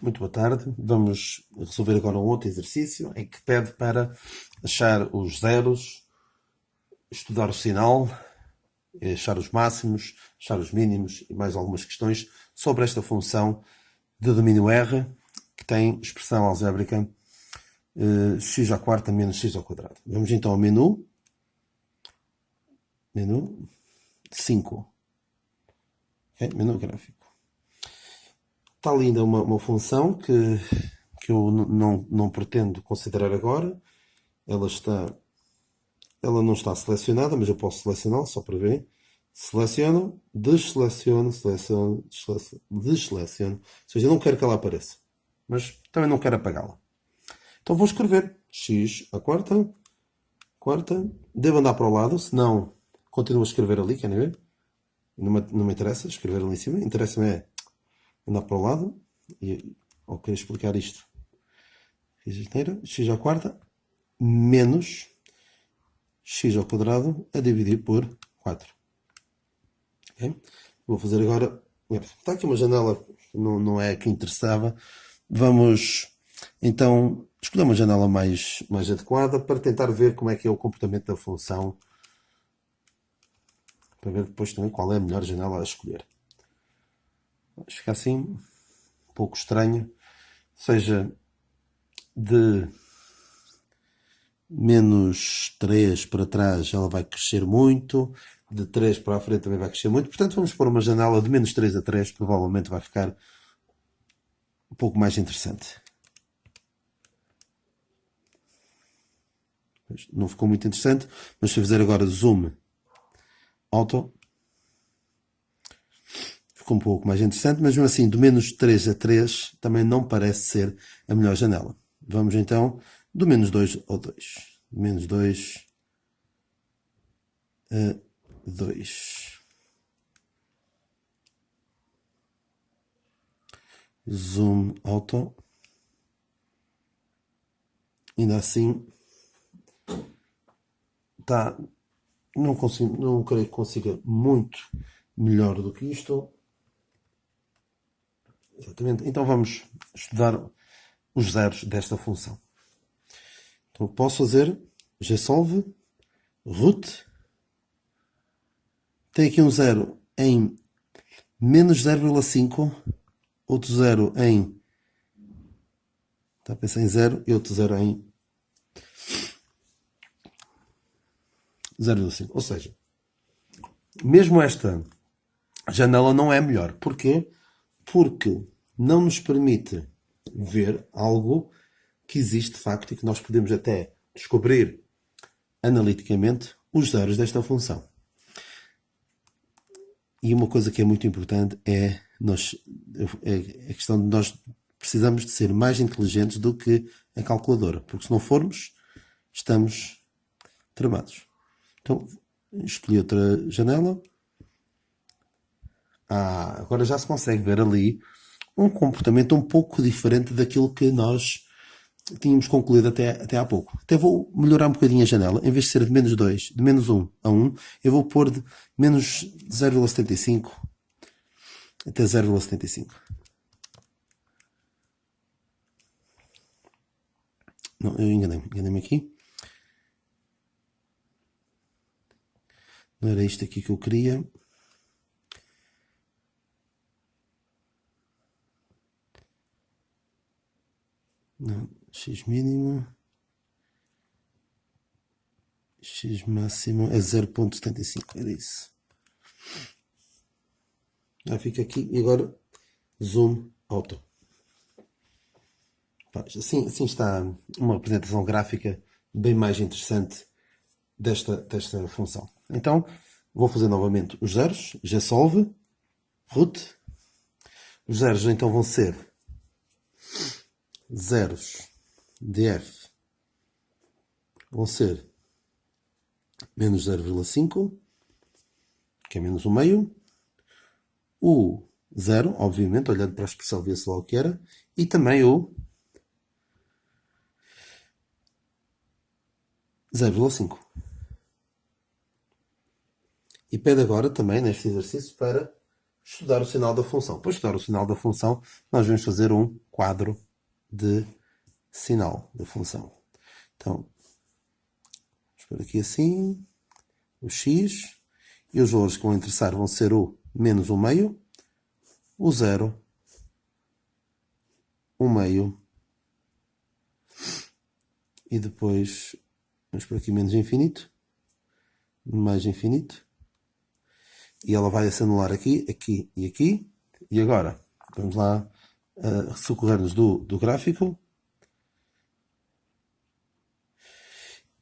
Muito boa tarde. Vamos resolver agora um outro exercício em que pede para achar os zeros, estudar o sinal, achar os máximos, achar os mínimos e mais algumas questões sobre esta função de domínio R que tem expressão algébrica x à quarta menos x ao quadrado. Vamos então ao menu 5. Okay? Menu gráfico. Está ali ainda uma função que eu não pretendo considerar agora. Ela não está selecionada, mas eu posso selecioná-la só para ver. Seleciono, desseleciono, seleciono, desseleciono. Ou seja, eu não quero que ela apareça, mas também não quero apagá-la. Então vou escrever x à quarta, devo andar para o lado, senão continuo a escrever ali, querem ver? Não me interessa escrever ali em cima, interessa-me é andar para o lado e ao querer explicar isto, x à quarta menos x ao quadrado a dividir por 4. Okay? Vou fazer agora. Está aqui uma janela, não é a que interessava. Vamos então escolher uma janela mais adequada para tentar ver como é que é o comportamento da função, para ver depois também qual é a melhor janela a escolher. Mas fica assim um pouco estranho, ou seja, de menos 3 para trás ela vai crescer muito, de 3 para a frente também vai crescer muito, portanto vamos pôr uma janela de menos 3 a 3, provavelmente vai ficar um pouco mais interessante. Não ficou muito interessante, mas se eu fizer agora zoom auto, ficou um pouco mais interessante, mas mesmo assim, do menos 3 a 3 também não parece ser a melhor janela. Vamos então do menos 2 ao 2. Menos 2 a 2. Zoom auto. Ainda assim, tá, não creio que consiga muito melhor do que isto. Exatamente. Então vamos estudar os zeros desta função. Então posso fazer gsolve root. Tem aqui um zero em menos 0,5, outro zero em, está a pensar em 0 e outro zero em 0,5. Ou seja, mesmo esta janela não é melhor. Porquê? Porque não nos permite ver algo que existe de facto e que nós podemos até descobrir analiticamente os zeros desta função. E uma coisa que é muito importante é a questão de nós precisamos de ser mais inteligentes do que a calculadora, porque se não formos, estamos tramados. Então, escolhi outra janela. Agora já se consegue ver ali um comportamento um pouco diferente daquilo que nós tínhamos concluído até há pouco. Até vou melhorar um bocadinho a janela. Em vez de ser de menos 2, de menos 1 a 1, eu vou pôr de menos 0,75 até 0,75. Não, eu enganei-me aqui. Não era isto aqui que eu queria. Não, x mínimo. X máximo é 0,75. Era isso. Já fica aqui e agora zoom auto. Assim está uma apresentação gráfica bem mais interessante desta função. Então, vou fazer novamente os zeros, gsolve, root. Os zeros então vão ser zeros de f, vão ser menos 0,5, que é menos 1 meio. O 0, obviamente, olhando para a expressão, vê-se logo que era. E também o 0,5. E pede agora também, neste exercício, para estudar o sinal da função. Para estudar o sinal da função, nós vamos fazer um quadro de sinal da função. Então, vamos por aqui assim, o x, e os valores que vão interessar vão ser o menos 1/2, o 0, 1/2, e depois vamos por aqui menos infinito, mais infinito, e ela vai se anular aqui, aqui e aqui. E agora, vamos lá socorrer-nos do gráfico.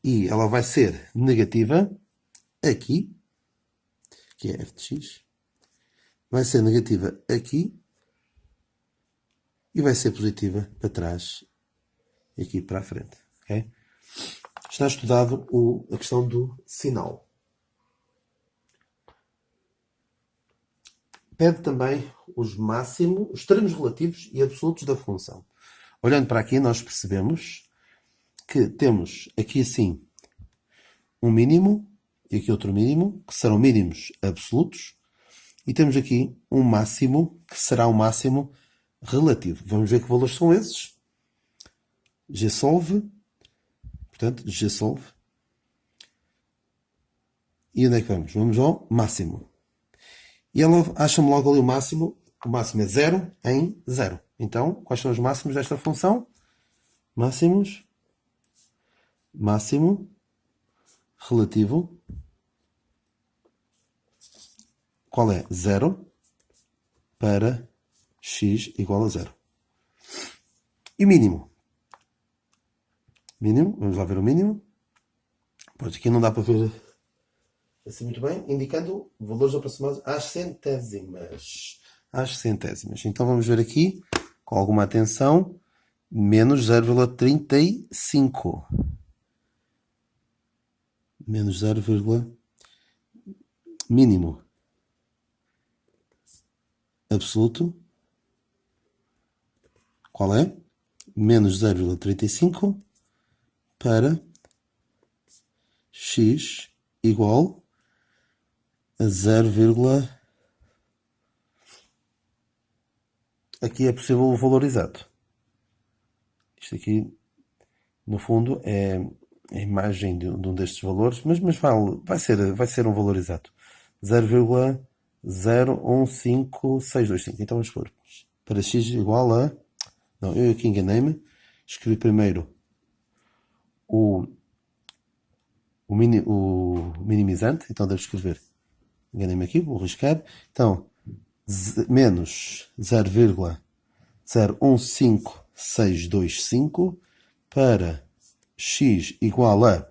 E ela vai ser negativa aqui, que é f de x. Vai ser negativa aqui. E vai ser positiva para trás e aqui para a frente. Okay? Está estudado a questão do sinal. Pede também os máximos, os termos relativos e absolutos da função. Olhando para aqui, nós percebemos que temos aqui assim um mínimo e aqui outro mínimo, que serão mínimos absolutos, e temos aqui um máximo, que será um máximo relativo. Vamos ver que valores são esses. Gsolve, portanto, Gsolve. E onde é que vamos? Vamos ao máximo. E ela acha-me logo ali o máximo é 0 em 0. Então, quais são os máximos desta função? Máximo, relativo, qual é? 0 para x igual a 0. E mínimo? Mínimo, vamos lá ver o mínimo. Pois aqui não dá para ver assim muito bem, indicando valores aproximados às centésimas. Às centésimas. Então vamos ver aqui, com alguma atenção, menos 0,35. Menos 0, mínimo absoluto. Qual é? Menos 0,35 para x igual a 0, aqui é possível o valor exato. Isto aqui, no fundo, é a imagem de um destes valores, mas vai ser um valor exato. 0,015625. Então vamos pôr para x igual a... Não, eu aqui enganei-me. Escrevi primeiro o minimizante, então devo escrever. Enganei-me aqui, vou riscar. Então, menos 0,015625 para x igual a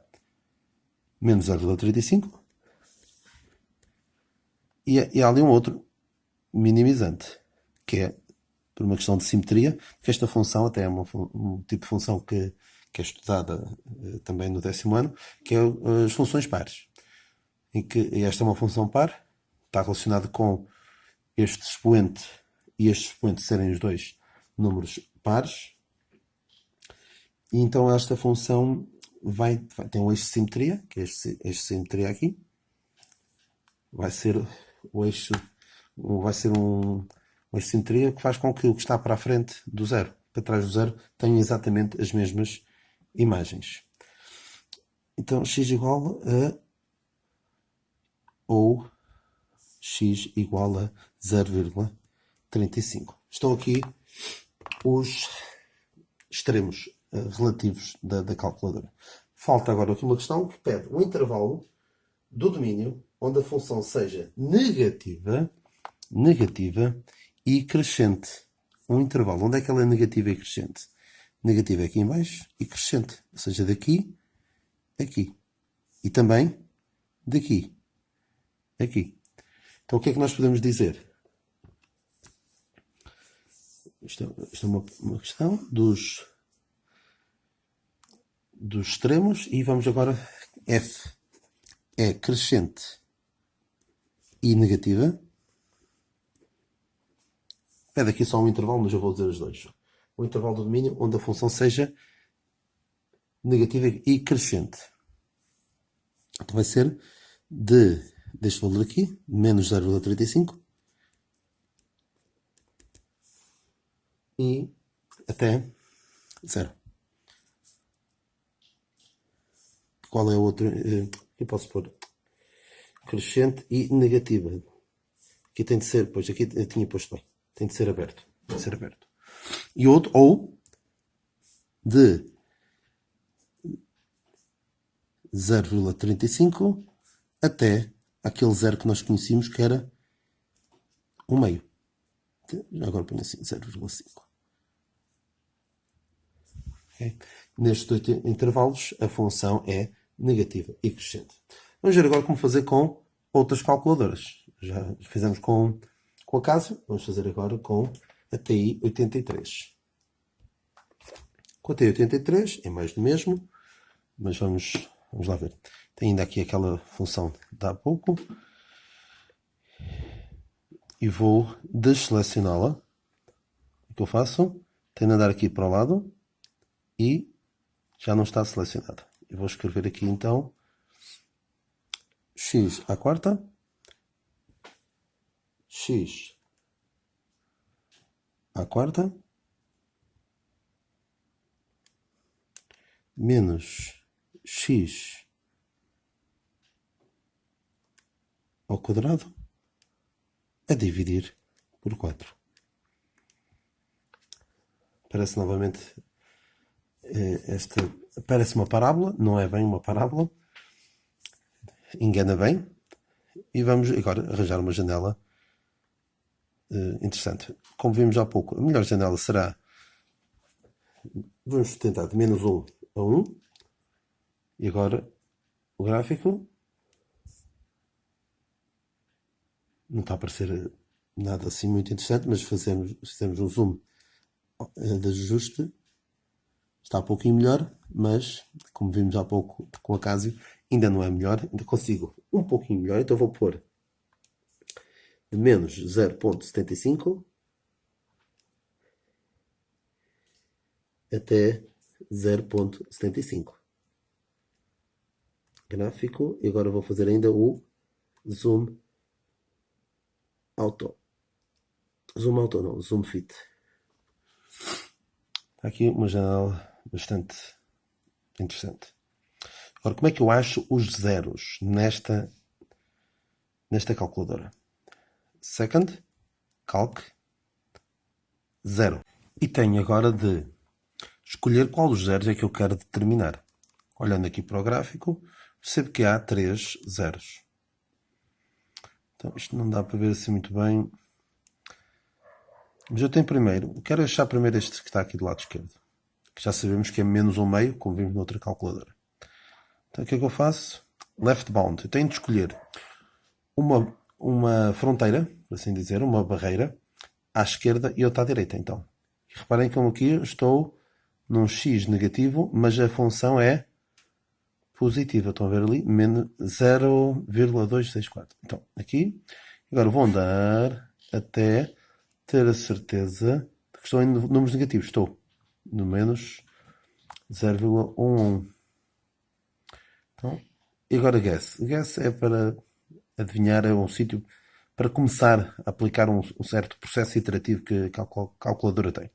menos 0,35. E há ali um outro minimizante, que é por uma questão de simetria, porque esta função até é um tipo de função que é estudada também no 10º ano, que é as funções pares. Em que esta é uma função par, está relacionada com este expoente e este expoente serem os dois números pares. E então esta função tem um eixo de simetria, que é este eixo de simetria aqui. Vai ser um eixo de simetria que faz com que o que está para a frente do zero, para trás do zero, tenha exatamente as mesmas imagens. Então x igual a ou x igual a 0,35. Estão aqui os extremos relativos da calculadora. Falta agora aqui uma questão que pede um intervalo do domínio onde a função seja negativa e crescente. Um intervalo. Onde é que ela é negativa e crescente? Negativa é aqui em baixo e crescente. Ou seja, daqui, aqui. E também daqui, aqui. Então o que é que nós podemos dizer? Isto é uma questão dos extremos e vamos agora... F é crescente e negativa. Pede aqui só um intervalo, mas eu vou dizer os dois. O intervalo do domínio onde a função seja negativa e crescente. Então vai ser deste valor aqui, menos 0,35, e até 0. Qual é o outro? Eu posso pôr crescente e negativa. Aqui tem de ser, pois aqui eu tinha posto bem. Tem de ser aberto. Tem de ser aberto. E outro, ou de 0,35 até aquele zero que nós conhecíamos que era 1/2. Agora põe assim, 0,5. Okay? Nestes dois intervalos, a função é negativa e crescente. Vamos ver agora como fazer com outras calculadoras. Já fizemos com a Casio, vamos fazer agora com a TI 83. Com a TI 83 é mais do mesmo, mas vamos lá ver. Tem ainda aqui aquela função de há pouco. E vou desselecioná-la. O que eu faço? Tenho de andar aqui para o lado e já não está selecionada. Eu vou escrever aqui então x à quarta, x à quarta, menos x ao quadrado a dividir por 4. Parece novamente parece uma parábola, não é bem uma parábola, engana bem. E vamos agora arranjar uma janela interessante. Como vimos há pouco, a melhor janela será, vamos tentar de menos 1 a 1. E agora o gráfico não está a aparecer nada assim muito interessante, mas fizemos um zoom de ajuste. Está um pouquinho melhor, mas como vimos há pouco com a Casio, ainda não é melhor. Ainda consigo um pouquinho melhor, então vou pôr de menos 0,75 até 0,75. Gráfico, e agora vou fazer ainda o zoom auto. Zoom auto não, zoom fit. Está aqui uma janela bastante interessante. Agora, como é que eu acho os zeros nesta calculadora? Second, calc, 0. E tenho agora de escolher qual dos zeros é que eu quero determinar. Olhando aqui para o gráfico, percebo que há 3 zeros. Então, isto não dá para ver assim muito bem. Mas eu tenho primeiro, quero achar primeiro este que está aqui do lado esquerdo. Que já sabemos que é menos 1/2, como vimos noutra calculadora. Então, o que é que eu faço? Left bound. Eu tenho de escolher uma fronteira, por assim dizer, uma barreira, à esquerda e outra à direita, então. E reparem como aqui eu estou num x negativo, mas a função é positiva. Estão a ver ali? Menos 0,264. Então, aqui. Agora vou andar até ter a certeza de que estou em números negativos. Estou no menos 0,11. Então, e agora guess. Guess é para adivinhar, é um sítio para começar a aplicar um certo processo iterativo que a calculadora tem.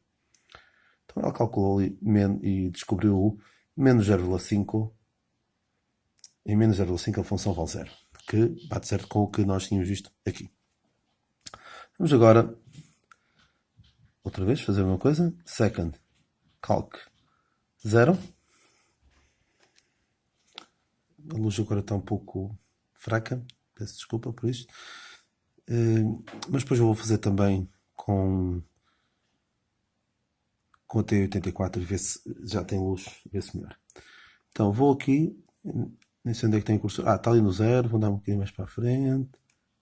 Então ela calculou ali e descobriu o menos 0,5. Em menos 0,5 a função vale 0, que bate certo com o que nós tínhamos visto aqui. Vamos agora outra vez fazer uma coisa. Second, calc 0. A luz agora está um pouco fraca, peço desculpa por isto. Mas depois eu vou fazer também com a T84 e ver se já tem luz, ver se melhor. Então vou aqui, nem sei onde é que tem cursor. Está ali no 0, vou dar um bocadinho mais para a frente.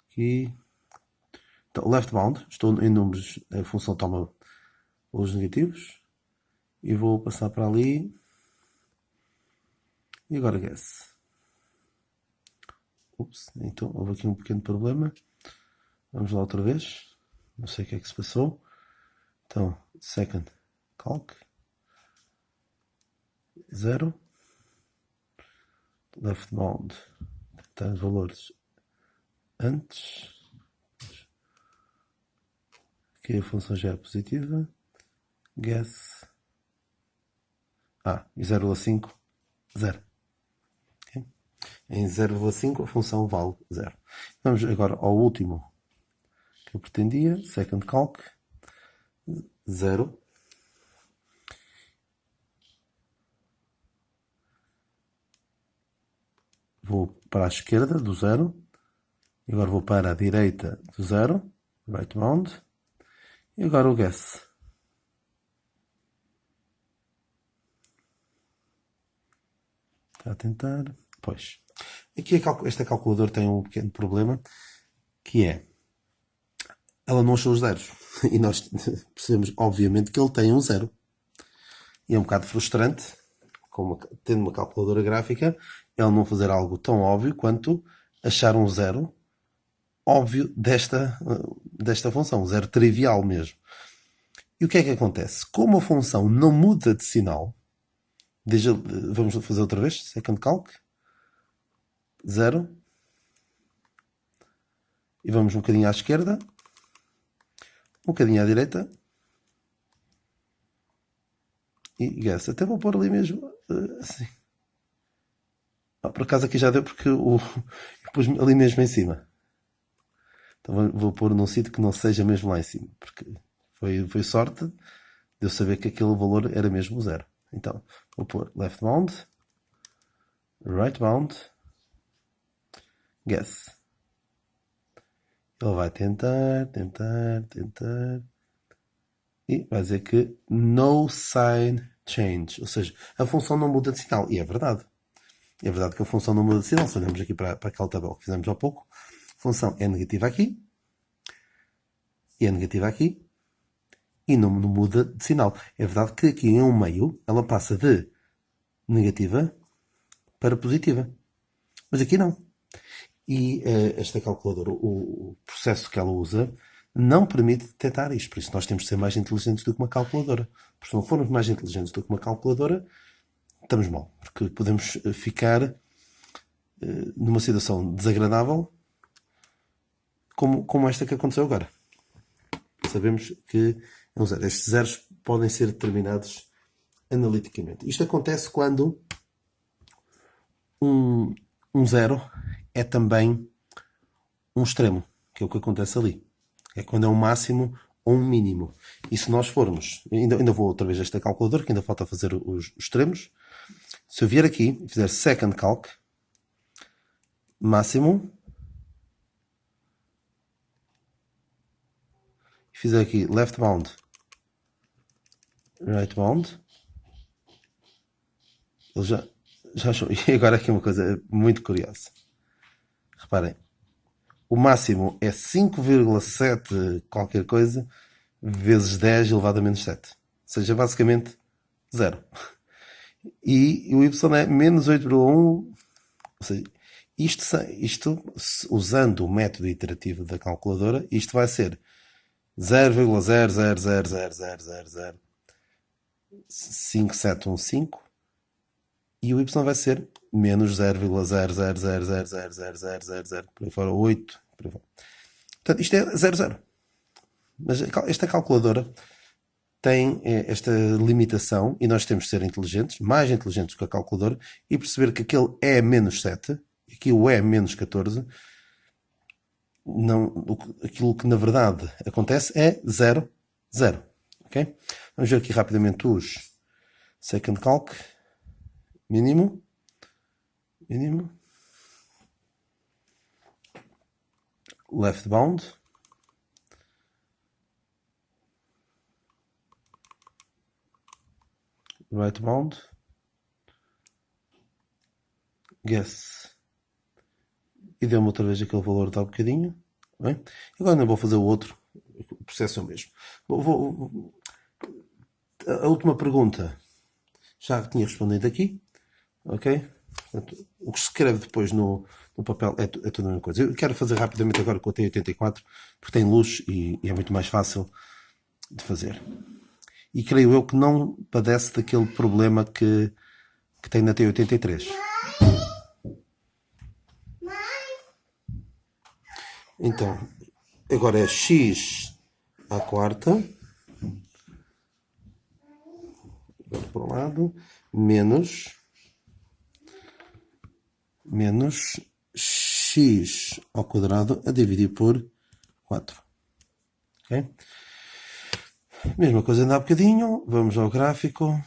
Aqui. Então, left bound, estou em números, a função toma os negativos. E vou passar para ali. E agora guess. Ups, então houve aqui um pequeno problema. Vamos lá outra vez. Não sei o que é que se passou. Então, second calc 0. Left bound, tentar valores antes. Aqui a função já é positiva. guess. E 0,5, 0. Okay? Em 0,5 a função vale 0. Vamos agora ao último que eu pretendia, second calc, 0. Vou para a esquerda do 0. E agora vou para a direita do 0. Right bound. E agora o guess. Está a tentar. Pois. Aqui esta calculadora tem um pequeno problema, que é, ela não achou os zeros. E nós percebemos, obviamente, que ele tem um 0. E é um bocado frustrante, tendo uma calculadora gráfica, ele não fazer algo tão óbvio quanto achar um 0 óbvio desta função, um 0 trivial mesmo. E o que é que acontece? Como a função não muda de sinal, vamos fazer outra vez, second calc, 0, e vamos um bocadinho à esquerda, um bocadinho à direita, e guess. Até vou pôr ali mesmo, assim. Por acaso aqui já deu porque eu pus ali mesmo em cima. Então vou pôr num sítio que não seja mesmo lá em cima, porque foi sorte de eu saber que aquele valor era mesmo 0. Então vou pôr left bound, right bound, guess. Ele vai tentar, e vai dizer que no sign change, ou seja, a função não muda de sinal. E é verdade. É verdade que a função não muda de sinal. Se olhamos aqui para aquela tabela que fizemos há pouco, a função é negativa aqui, e é negativa aqui, e não muda de sinal. É verdade que aqui em um meio ela passa de negativa para positiva. Mas aqui não. E esta calculadora, o processo que ela usa, não permite detectar isto. Por isso nós temos de ser mais inteligentes do que uma calculadora. Porque se não formos mais inteligentes do que uma calculadora, estamos mal. Porque podemos ficar numa situação desagradável como esta que aconteceu agora. Sabemos que estes zeros podem ser determinados analiticamente. Isto acontece quando um zero é também um extremo, que é o que acontece ali. É quando é um máximo ou um mínimo. E se nós formos, ainda vou outra vez a esta calculadora, que ainda falta fazer os extremos. Se eu vier aqui e fizer second calc, máximo, e fizer aqui left bound, right bound, ele já achou. E agora aqui uma coisa muito curiosa. Reparem, o máximo é 5,7 qualquer coisa vezes 10 elevado a menos 7. Ou seja, basicamente 0. E o y é menos 8,1. Ou seja, isto, usando o método iterativo da calculadora, isto vai ser 0,000005715 e o y vai ser menos 0,0000000, por aí fora, 8. Por aí fora. Portanto, isto é 0,0. Mas esta calculadora tem esta limitação e nós temos de ser inteligentes, mais inteligentes que a calculadora, e perceber que aquele é menos 7, aqui o é menos 14, não, aquilo que na verdade acontece é 0, 0. Okay? Vamos ver aqui rapidamente os second calc, mínimo, left bound, right bound, guess, e deu-me outra vez aquele valor de há bocadinho. Bem? Agora não vou fazer o outro, o processo é o mesmo. A última pergunta já tinha respondido aqui, ok? Portanto, o que se escreve depois no papel é tudo a mesma coisa. Eu quero fazer rapidamente agora com a T84, porque tem luz e é muito mais fácil de fazer. E creio eu que não padece daquele problema que tem na T83. Então, agora é x à quarta agora para o lado, menos x ao quadrado a dividir por 4. Ok? Mesma coisa ainda há bocadinho. Vamos ao gráfico.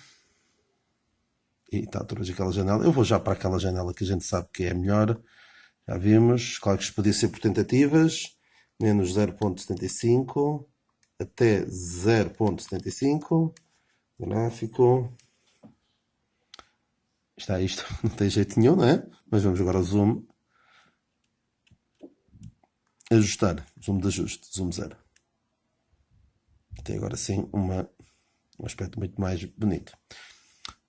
E está outra vez aquela janela. Eu vou já para aquela janela que a gente sabe que é melhor. Já vimos. Claro que isto podia ser por tentativas. Menos 0.75 até 0.75. Gráfico. Está isto. Não tem jeito nenhum, não é? Mas vamos agora ao zoom. Ajustar. Zoom de ajuste. Zoom 0. Tem agora sim um aspecto muito mais bonito.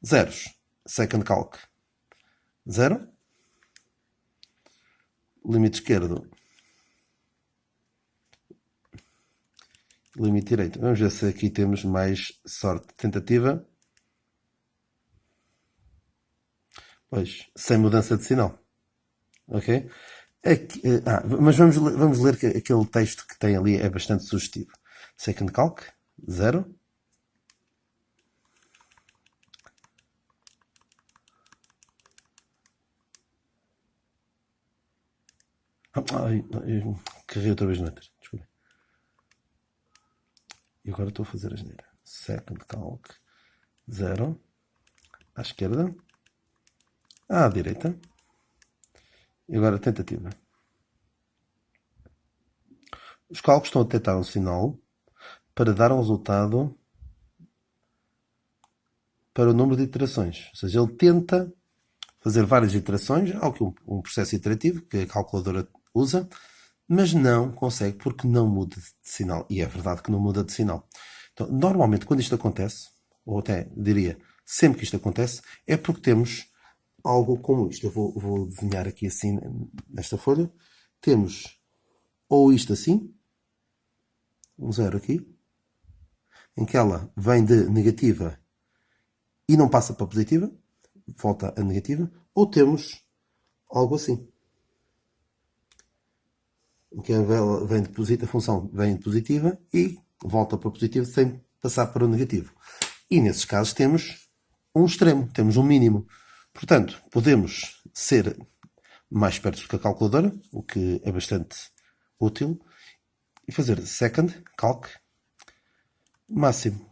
Zeros. Second calc. 0. Limite esquerdo. Limite direito. Vamos ver se aqui temos mais sorte. Tentativa. Pois, sem mudança de sinal. Ok? Aqui, mas vamos ler que aquele texto que tem ali é bastante sugestivo. Second calc. 0. Carreguei outra vez no enter. Desculpa. E agora estou a fazer a asneira. Second calc 0. À esquerda. À direita. E agora tentativa. Os cálculos estão a detectar um sinal para dar um resultado para o número de iterações. Ou seja, ele tenta fazer várias iterações, algo que um processo iterativo que a calculadora usa, mas não consegue porque não muda de sinal. E é verdade que não muda de sinal. Então, normalmente, quando isto acontece, ou até diria sempre que isto acontece, é porque temos algo como isto. Eu vou desenhar aqui assim, nesta folha. Temos ou isto assim, um 0 aqui, em que ela vem de negativa e não passa para positiva, volta a negativa, ou temos algo assim, em que ela vem de positiva, a função vem de positiva e volta para positiva sem passar para o negativo. E nesses casos temos um extremo, temos um mínimo. Portanto, podemos ser mais perto do que a calculadora, o que é bastante útil, e fazer second calc máximo.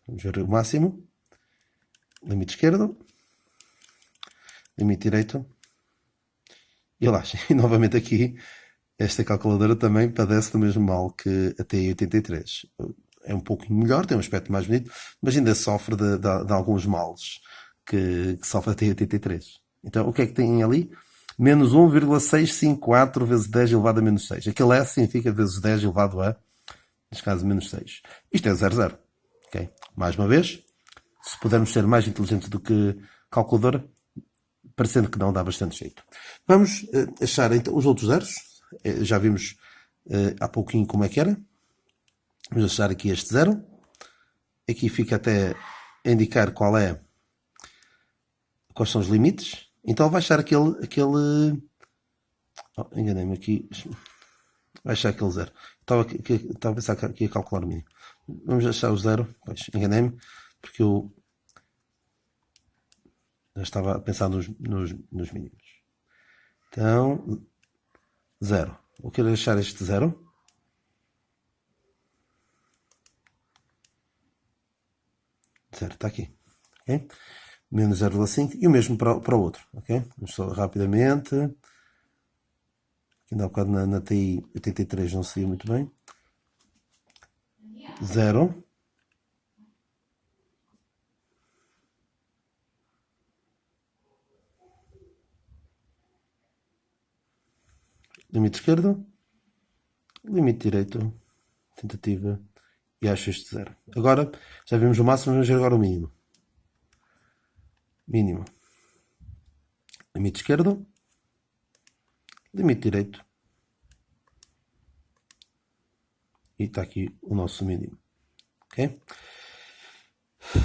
Vamos ver o máximo. Limite esquerdo. Limite direito. E lá, e novamente aqui, esta calculadora também padece do mesmo mal que a TI 83. É um pouco melhor, tem um aspecto mais bonito, mas ainda sofre de alguns males que sofre a TI 83. Então, o que é que tem ali? Menos 1,654 vezes 10 elevado a menos 6. Aquele S significa vezes 10 elevado a, neste caso, menos 6. Isto é 00. Okay? Mais uma vez, se pudermos ser mais inteligentes do que calculadora, parecendo que não, dá bastante jeito. Vamos achar então os outros zeros. Já vimos há pouquinho como é que era. Vamos achar aqui este 0. Aqui fica até a indicar quais são os limites. Então vai achar aquele enganei-me aqui. Vai achar aquele 0. Estava a pensar que aqui ia calcular o mínimo. Vamos achar o 0. Pois, enganei-me, porque eu já estava a pensar nos mínimos. Então, 0. Eu quero achar este 0. Certo, está aqui. Okay? Menos 0,5 e o mesmo para o outro. Okay? Vamos só rapidamente. Ainda há bocado na TI 83 não se via muito bem. 0. Limite esquerdo. Limite direito. Tentativa. E acho este 0. Agora, já vimos o máximo, vamos ver agora o mínimo. Mínimo. Limite esquerdo. Limite direito. E está aqui o nosso mínimo. Ok?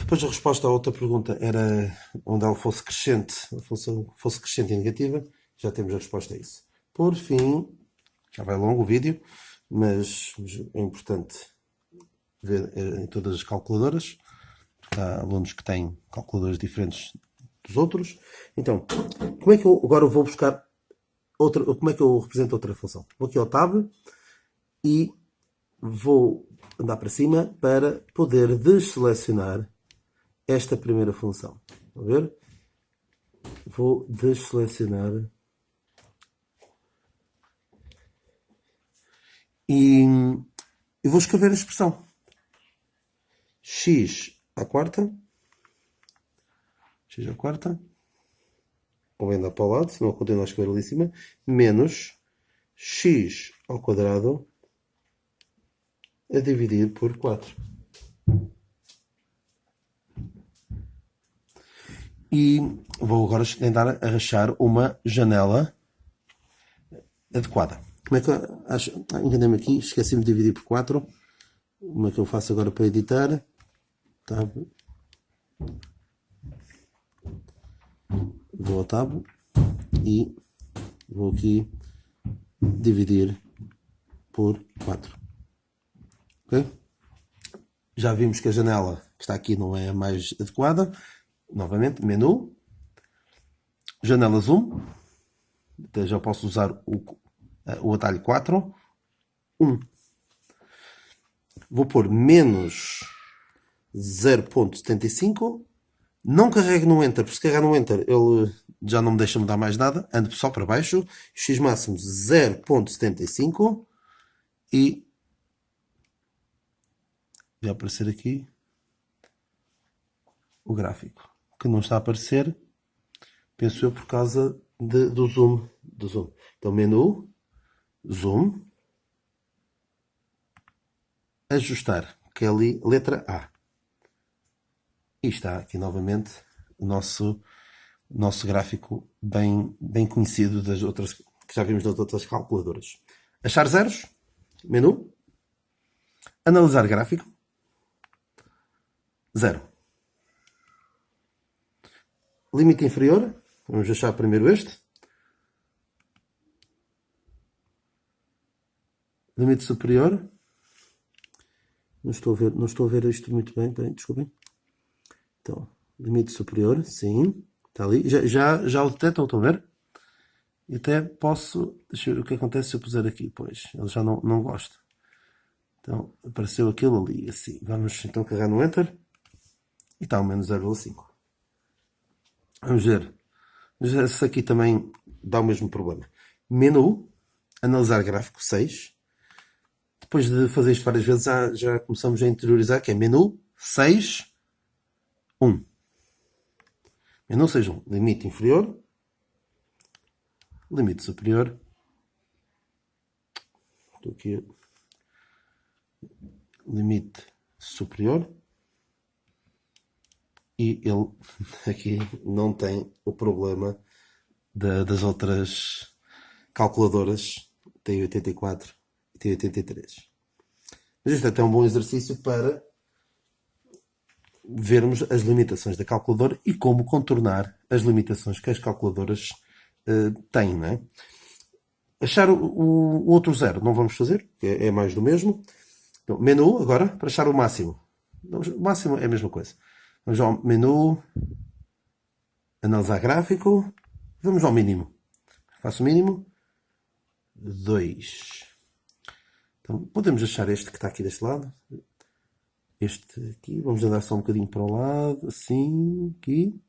Depois a resposta à outra pergunta era onde ela fosse crescente, a função fosse crescente e negativa. Já temos a resposta a isso. Por fim, já vai longo o vídeo, mas é importante ver em todas as calculadoras. há alunos que têm calculadores diferentes dos outros. Então, como é que eu agora vou buscar como é que eu represento outra função? Vou aqui ao tab e vou andar para cima para poder desselecionar esta primeira função. Estão a ver? Vou desselecionar e vou escrever a expressão x à quarta, convém andar para o lado, senão eu continuo a escrever ali em cima, menos x ao quadrado a dividir por 4. E vou agora tentar arranjar uma janela adequada. Como é que eu acho? Enganei-me aqui, esqueci-me de dividir por 4. Como é que eu faço agora para editar? Tab. Vou ao tab e vou aqui dividir por 4. Ok? Já vimos que a janela que está aqui não é a mais adequada. Novamente, menu, janela zoom, então já posso usar o atalho 4, 1. Vou pôr menos 0.75, não carrego no Enter, porque se carregar no Enter ele já não me deixa mudar mais nada, ando só para baixo, x máximo 0.75 e vai aparecer aqui o gráfico, que não está a aparecer, penso eu, por causa do zoom. Então, menu, zoom, ajustar, que é ali, letra A. E está aqui novamente o nosso gráfico bem conhecido das outras, que já vimos nas outras calculadoras. Achar zeros, menu, analisar gráfico, 0. Limite inferior, vamos achar primeiro este. Limite superior. Não estou a ver isto muito bem, desculpem. Então, limite superior, sim, está ali. Já o detectam, estão a ver? E até posso, deixa eu ver o que acontece se eu puser aqui, pois, ele já não gosta. Então, apareceu aquilo ali, assim. Vamos então carregar no Enter. E está ao menos 0,5. Vamos ver. Esse aqui também dá o mesmo problema. Menu, analisar gráfico 6. Depois de fazer isto várias vezes, já começamos a interiorizar, que é menu 6, 1. Menu 6, 1. Limite inferior. Limite superior. Estou aqui. Limite superior. E ele aqui não tem o problema das outras calculadoras T84 e T83. Mas isto é até um bom exercício para vermos as limitações da calculadora e como contornar as limitações que as calculadoras têm, não é? Achar o outro zero não vamos fazer, que é mais do mesmo. Então, menu agora para achar o máximo. O máximo é a mesma coisa. Vamos ao menu, analisar gráfico, vamos ao mínimo. Faço o mínimo, 2. Então, podemos achar este que está aqui deste lado. Este aqui, vamos andar só um bocadinho para o lado, assim, aqui.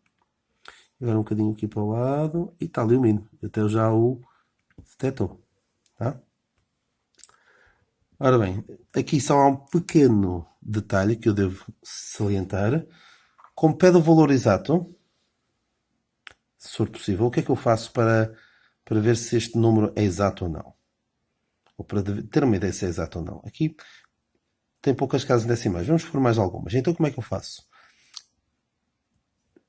Agora um bocadinho aqui para o lado, e está ali o mínimo. Até já o detectou, tá? Ora bem, aqui só há um pequeno detalhe que eu devo salientar. Como pede o valor exato, se for possível, o que é que eu faço para ver se este número é exato ou não? Ou para ter uma ideia se é exato ou não. Aqui tem poucas casas decimais, vamos por mais algumas. Então como é que eu faço?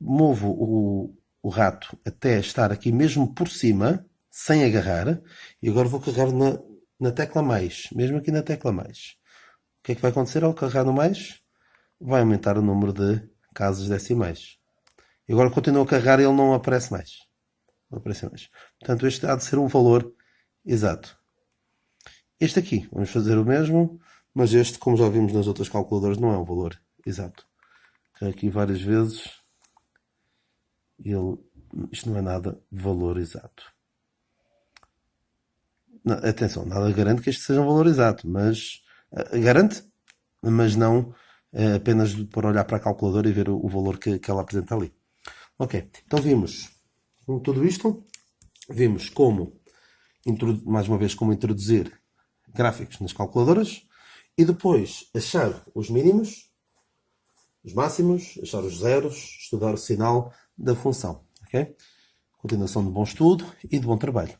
Movo o rato até estar aqui mesmo por cima, sem agarrar, e agora vou carregar na tecla mais, mesmo aqui na tecla mais. O que é que vai acontecer ao carregar no mais? Vai aumentar o número de casas decimais. E agora continuo a carregar e ele não aparece mais. Não aparece mais. Portanto, este há de ser um valor exato. Este aqui, vamos fazer o mesmo, mas este, como já vimos nas outras calculadoras, não é um valor exato. aqui várias vezes, isto não é nada valor exato. Não, atenção, nada garante que este seja um valor exato, mas garante, mas não apenas por olhar para a calculadora e ver o valor que ela apresenta ali. Ok, então vimos com tudo isto, vimos como, mais uma vez, como introduzir gráficos nas calculadoras e depois achar os mínimos, os máximos, achar os zeros, estudar o sinal da função. Ok? Continuação de bom estudo e de bom trabalho.